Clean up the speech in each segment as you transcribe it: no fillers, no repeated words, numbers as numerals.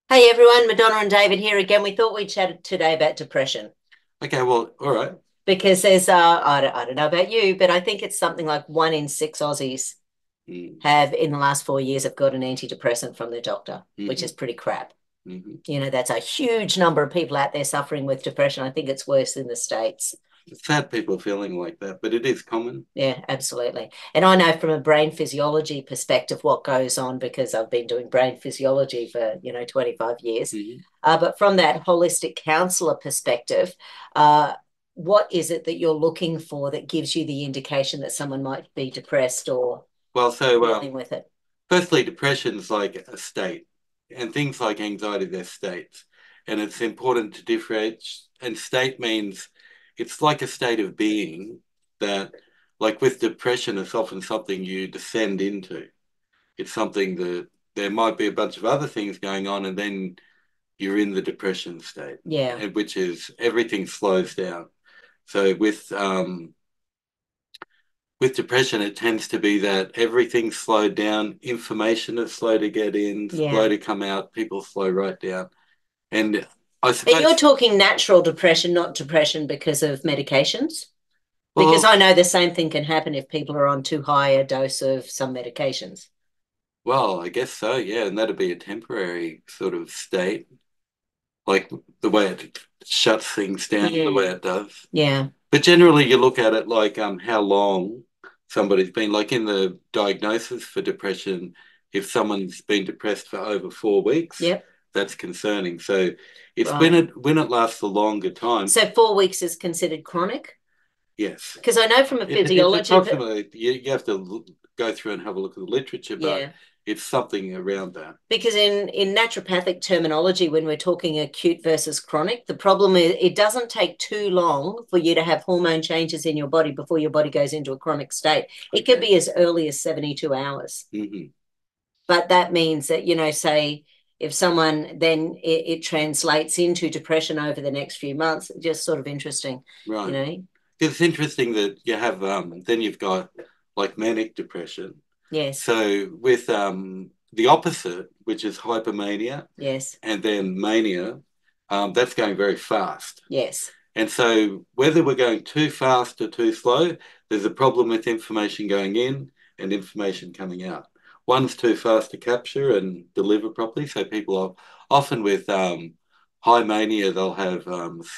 Hey everyone, Madonna and David here again. We thought we'd chat today about depression Okay, well, all right. because I don't know about you, but I think it's something like 1 in 6 Aussies Mm, have in the last 4 years have got an antidepressant from their doctor, which hmm is pretty crap. hmm That's a huge number of people out there suffering with depression. I think it's worse in the States. It's sad people feeling like that, but it is common. Yeah, absolutely. And I know from a brain physiology perspective what goes on because I've been doing brain physiology for, 25 years. Hmm But from that holistic counselor perspective, uh, what is it that you're looking for that gives you the indication that someone might be depressed or Well, dealing with it? firstly, depression's like a state, and things like anxiety, they're states. And it's important to differentiate. And state means it's like a state of being that, like with depression, it's often something you descend into. It's something that there might be a bunch of other things going on, and then you're in the depression state, Yeah, which is everything slows down. So with depression, it tends to be that everything's slowed down, information is slow to get in, slow yeah. to come out, people slow right down. And I But you're suppose, talking natural depression, not depression because of medications? Because well, I know the same thing can happen if people are on too high a dose of some medications. I guess so, yeah, and that'd be a temporary sort of state, like the way it shuts things down, the way Mm, it does. yeah, But generally, you look at it like how long somebody's been, like in the diagnosis for depression, if someone's been depressed for over 4 weeks, yep, that's concerning. So it's right. when it lasts a longer time, So 4 weeks is considered chronic? yes. Because I know from a It's physiology, approximately, you have to go through and have a look at the literature, but yeah, it's something around that. because in naturopathic terminology, when we're talking acute versus chronic, the problem is it doesn't take too long for you to have hormone changes in your body before your body goes into a chronic state. It could Okay. be as early as 72 hours. Hmm But that means that, say, if someone then it translates into depression over the next few months, just sort of interesting, you Right. know? It's interesting that you have, then you've got like manic depression. Yes, So with the opposite, which is hypermania yes, and then mania, that's going very fast. yes. And so whether we're going too fast or too slow, there's a problem with information going in and information coming out. One's too fast to capture and deliver properly. So people are often with high mania, they'll have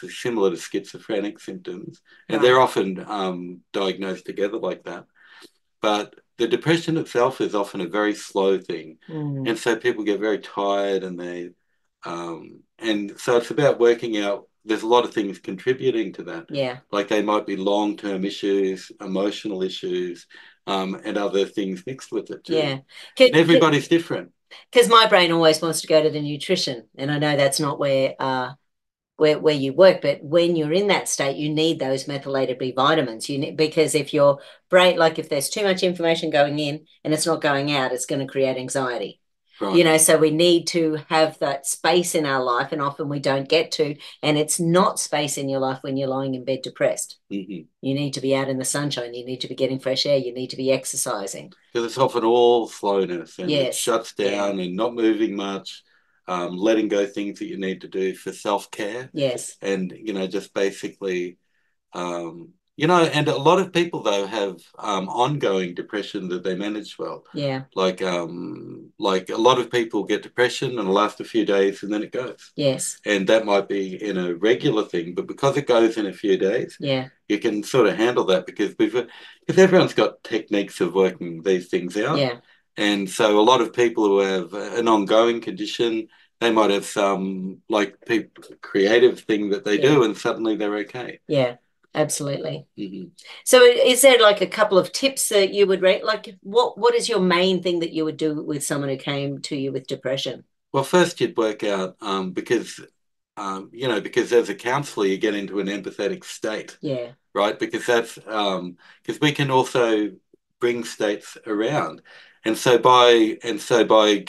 similar to schizophrenic symptoms, and they're Right. often diagnosed together like that. But the depression itself is often a very slow thing. Mm, And so people get very tired and so it's about working out, there's a lot of things contributing to that. yeah, Like they might be long-term issues, emotional issues, and other things mixed with it too. yeah. And everybody's different. Because my brain always wants to go to the nutrition, and I know that's not where you work, but when you're in that state, you need those methylated B vitamins. You need because if your brain, like if there's too much information going in and it's not going out, it's going to create anxiety. Right. So we need to have that space in our life, and often we don't get to. And it's not space in your life when you're lying in bed depressed. Mm-hmm. You need to be out in the sunshine. You need to be getting fresh air. You need to be exercising. Because it's often all slowness and it Yes. shuts Yeah. down and not moving much, letting go things that you need to do for self-care Yes. and, just basically and a lot of people though have ongoing depression that they manage well. Yeah. Like a lot of people get depression and it'll last a few days and then it goes. Yes. And that might be in a regular thing, but because it goes in a few days, Yeah. you can sort of handle that because everyone's got techniques of working these things out. Yeah. And so a lot of people who have an ongoing condition, they might have some like creative thing that they Yeah. do, and suddenly they're okay. Yeah. Absolutely. Hmm So is there like a couple of tips that you would rate? Like what is your main thing that you would do with someone who came to you with depression? Well, first you'd work out because as a counselor you get into an empathetic state, Yeah. right? Because that's because we can also bring states around, and so by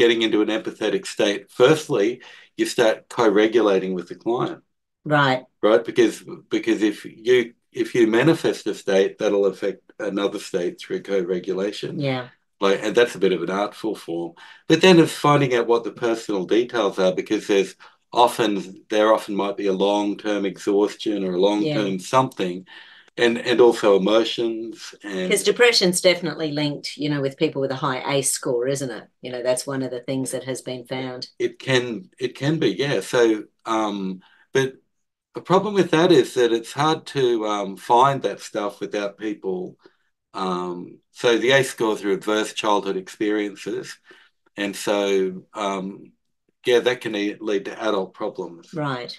getting into an empathetic state, firstly you start co-regulating with the client, Right. right? Because if you manifest a state, that'll affect another state through co-regulation. Yeah. Like, and that's a bit of an artful form. But then it's finding out what the personal details are, because there often might be a long-term exhaustion or a Yeah. long-term something, and also emotions Because and depression's definitely linked, with people with a high ACE score, isn't it? That's one of the things that has been found. it can be, yeah. So but the problem with that is that it's hard to find that stuff without people. So the ACE scores are adverse childhood experiences, and so yeah, that can lead to adult problems. Right.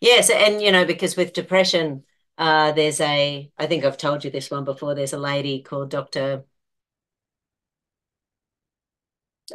Yes, and because with depression, I think I've told you this one before, there's a lady called Dr.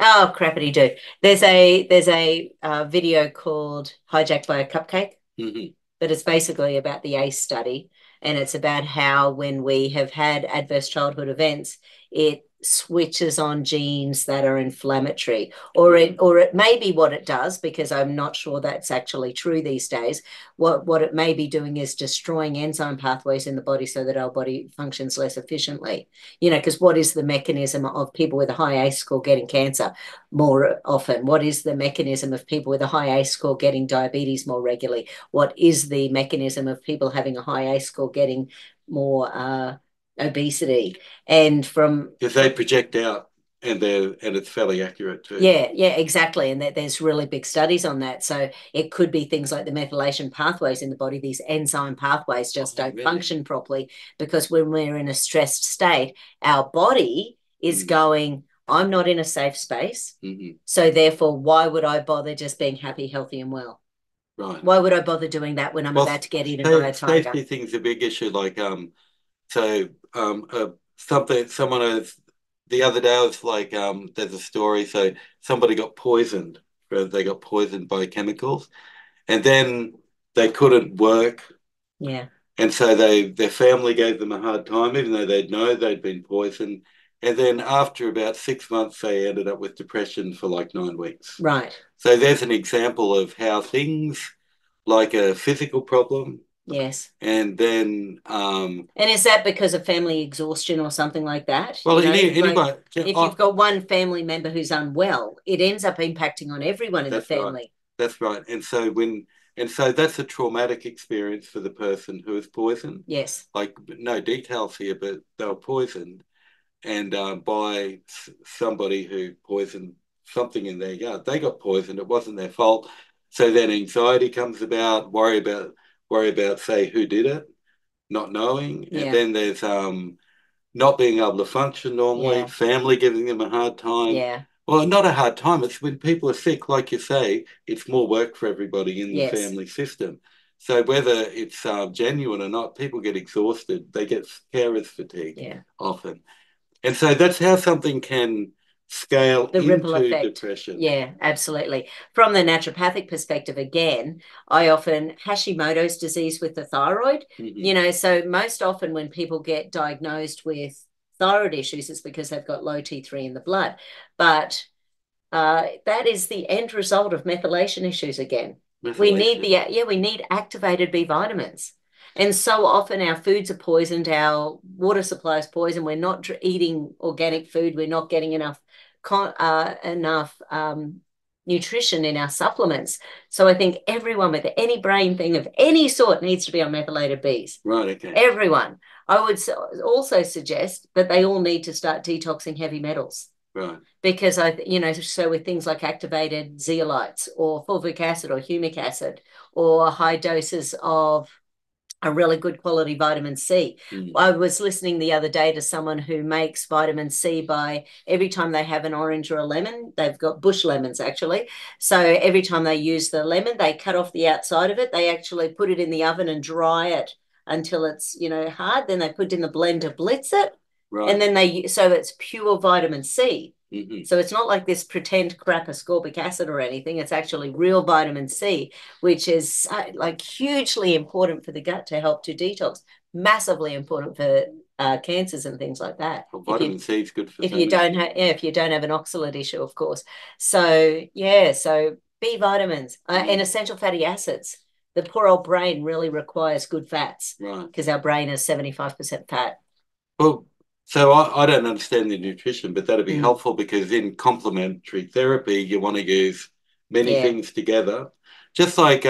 Oh, crappity do. There's a video called Hijacked by a Cupcake. Hmm. But it's basically about the ACE study. And it's about how when we have had adverse childhood events, it switches on genes that are inflammatory, or it may be what it does, because I'm not sure that's actually true these days. What it may be doing is destroying enzyme pathways in the body so that our body functions less efficiently. Because what is the mechanism of people with a high ACE score getting cancer more often? What is the mechanism of people with a high ACE score getting diabetes more regularly? What is the mechanism of people having a high ACE score getting more obesity? And Because they project out, and it's fairly accurate too. yeah, exactly. And that there's really big studies on that. So it could be things like the methylation pathways in the body, these enzyme pathways just Oh, don't really? function properly, because when we're in a stressed state, our body is Mm. going, I'm not in a safe space. Hmm. So therefore, why would I bother just being happy, healthy, and well? Right. Why would I bother doing that when I'm Well, about to get eaten by a tiger? safety thing's a big issue. Like, so something someone has the other day. I was like, there's a story. So somebody got poisoned. They got poisoned by chemicals, and then they couldn't work, Yeah, and so their family gave them a hard time, even though they'd know they'd been poisoned. And then after about 6 months, they ended up with depression for like 9 weeks. right. So there's an example of how things like a physical problem, Yes. and then And is that because of family exhaustion or something like that? well, Like anybody, if you've oh, got one family member who's unwell, it ends up impacting on everyone in the that's right, family. that's right. And so that's a traumatic experience for the person who is poisoned. Yes. Like, no details here, but they were poisoned, and by somebody who poisoned something in their gut. They got poisoned. It wasn't their fault. So then anxiety comes about, worry about say who did it, not knowing, and Yeah. then there's not being able to function normally, Yeah. family giving them a hard time. Yeah. Well, not a hard time. It's when people are sick, like you say, it's more work for everybody in the Yes. family system. So whether it's genuine or not, people get exhausted. They get carers fatigue Yeah. often. And so that's how something can scale The ripple into effect. depression. Yeah, absolutely. From the naturopathic perspective, again, I often Hashimoto's disease with the thyroid, Hmm. so most often when people get diagnosed with thyroid issues, it's because they've got low T3 in the blood. But that is the end result of methylation issues again. Methylation. We need activated B vitamins. And so often our foods are poisoned, our water supply is poisoned. We're not eating organic food. We're not getting enough nutrition in our supplements. So I think everyone with any brain thing of any sort needs to be on methylated Bs. Right, okay. Everyone. I would also suggest that they all need to start detoxing heavy metals, Right. because so with things like activated zeolites or fulvic acid or humic acid or high doses of a really good quality vitamin C. Mm. I was listening the other day to someone who makes vitamin C by every time they have an orange or a lemon, they've got bush lemons actually. So every time they use the lemon, they cut off the outside of it. They actually put it in the oven and dry it until it's, hard. Then they put it in the blender, blitz it, and Right. then so it's pure vitamin C. Hmm. So it's not like this pretend crap ascorbic acid or anything. It's actually real vitamin C, which is like hugely important for the gut to help to detox. Massively important for cancers and things like that. Well, If you vitamin C is good for if so you many don't things. have if you don't have an oxalate issue, of course. So yeah, so B vitamins and Mm. essential fatty acids. The poor old brain really requires good fats Right. because our brain is 75% fat. Well, So I don't understand the nutrition, but that'd be Mm, helpful because in complementary therapy, you want to use many yeah. things together. Just like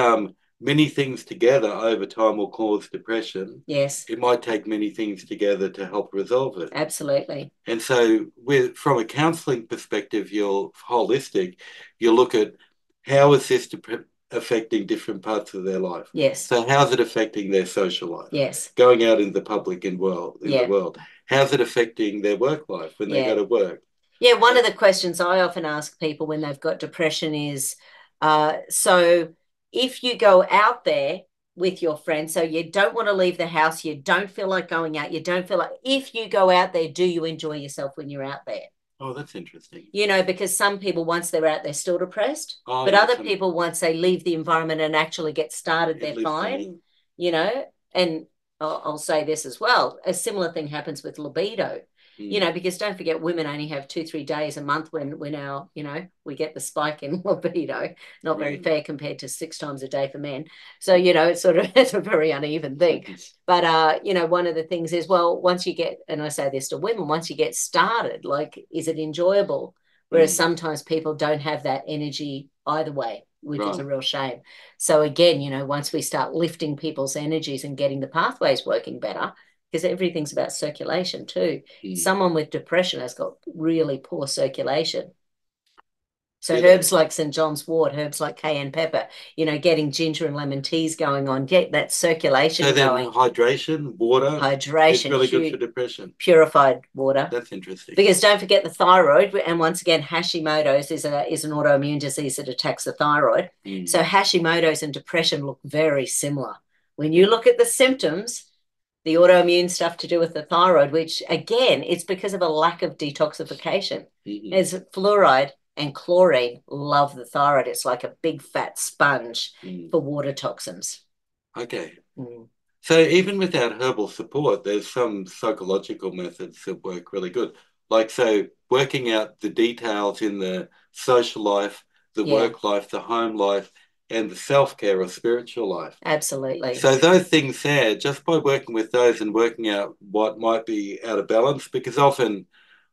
many things together over time will cause depression, Yes. it might take many things together to help resolve it. Absolutely. And so, with from a counselling perspective, you're holistic. You look at how is this affecting different parts of their life. Yes. So, how's it affecting their social life, Yes. going out in the public and world in the Yeah. world? How's it affecting their work life when they go Yeah. to work? Yeah. One Uh, of the questions I often ask people when they've got depression is, so if you go out there with your friends, so you don't want to leave the house, you don't feel like going out, you don't feel like, if you go out there, do you enjoy yourself when you're out there? oh, that's interesting. Because some people, once they're out, they're still depressed. Oh, But other yes, people, once they leave the environment and actually get started, it they're lives them fine, in. you know. And I'll say this as well, a similar thing happens with libido, Mm, because don't forget, women only have 2, 3 days a month when our, we get the spike in libido, not very right. fair compared to 6 times a day for men. So, it's sort of, it's a very uneven thing. But one of the things is, well, once you get, and I say this to women, once you get started, like, is it enjoyable? Whereas Mm, sometimes people don't have that energy either way, which is a right. real shame. So again, once we start lifting people's energies and getting the pathways working better, because everything's about circulation too. Mm. Someone with depression has got really poor circulation. So Yeah, herbs like St. John's wort, herbs like cayenne pepper, getting ginger and lemon teas going on, get that so circulation then going. hydration, water is Hydration, really good for depression. purified water. That's interesting. Because don't forget the thyroid, and once again, Hashimoto's is an autoimmune disease that attacks the thyroid. Mm, So Hashimoto's and depression look very similar. When you look at the symptoms, the autoimmune stuff to do with the thyroid, which again, it's because of a lack of detoxification. mm, As fluoride and chlorine love the thyroid. It's like a big fat sponge mm. for water toxins. Okay. Mm. So even without herbal support, there's some psychological methods that work really good. Like, so working out the details in the social life, the Yeah, work life, the home life, and the self-care or spiritual life. absolutely. So those things there, just by working with those and working out what might be out of balance, because often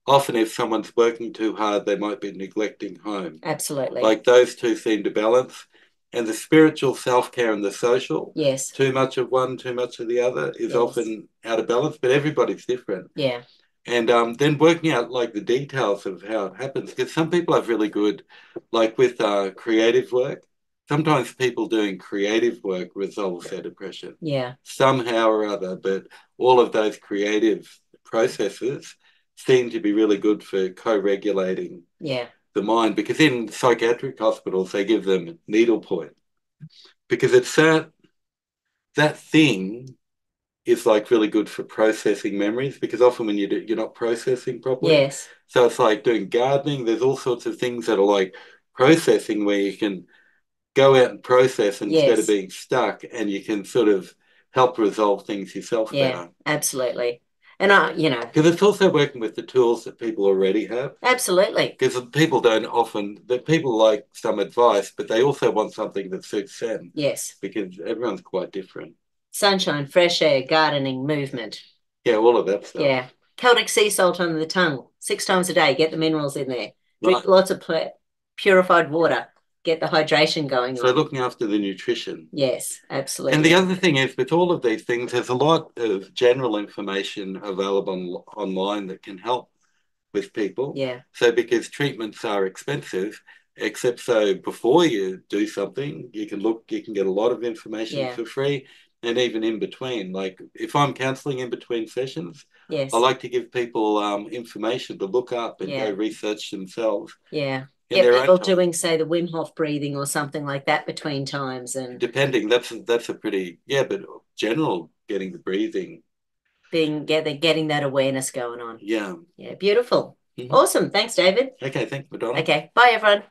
if someone's working too hard, they might be neglecting home. Absolutely. Like those two seem to balance. And the spiritual self care and the social, Yes. too much of one, too much of the other is Yes. often out of balance, but everybody's different. Yeah. And then working out like the details of how it happens, because some people have really good, like with creative work, sometimes people doing creative work resolves their depression Yeah. somehow or other, but all of those creative processes seem to be really good for co regulating Yeah. the mind because in psychiatric hospitals they give them needlepoint because it's that thing is like really good for processing memories because often when you're not processing properly. Yes. So it's like doing gardening. There's all sorts of things that are like processing where you can go out and process instead of Yes. being stuck and you can sort of help resolve things yourself Yeah. better. Absolutely. And Because it's also working with the tools that people already have. absolutely. Because people don't often, that people like some advice, but they also want something that suits them Yes. because everyone's quite different. Sunshine, fresh air, gardening, movement. Yeah, all of that stuff. Yeah. Celtic sea salt on the tongue 6 times a day. Get the minerals in there. Drink Right. lots of purified water. Get the hydration going So on. looking after the nutrition. Yes, And the absolutely. other thing is, with all of these things, there's a lot of general information available online that can help with people. Yeah. So because treatments are expensive, except so before you do something, you can get a lot of information Yeah. for free. And even in between, like if I'm counseling in between sessions, I Yes. like to give people information to look up and go Yeah. research themselves Yeah. in Get their own people time. doing, say, the Wim Hof breathing or something like that between times and Depending, that's a pretty yeah, but general getting the breathing. getting that awareness going on. Yeah. Yeah, beautiful. Mhm. Awesome. Thanks, David. Okay, thanks, Madonna. Okay. Bye, everyone.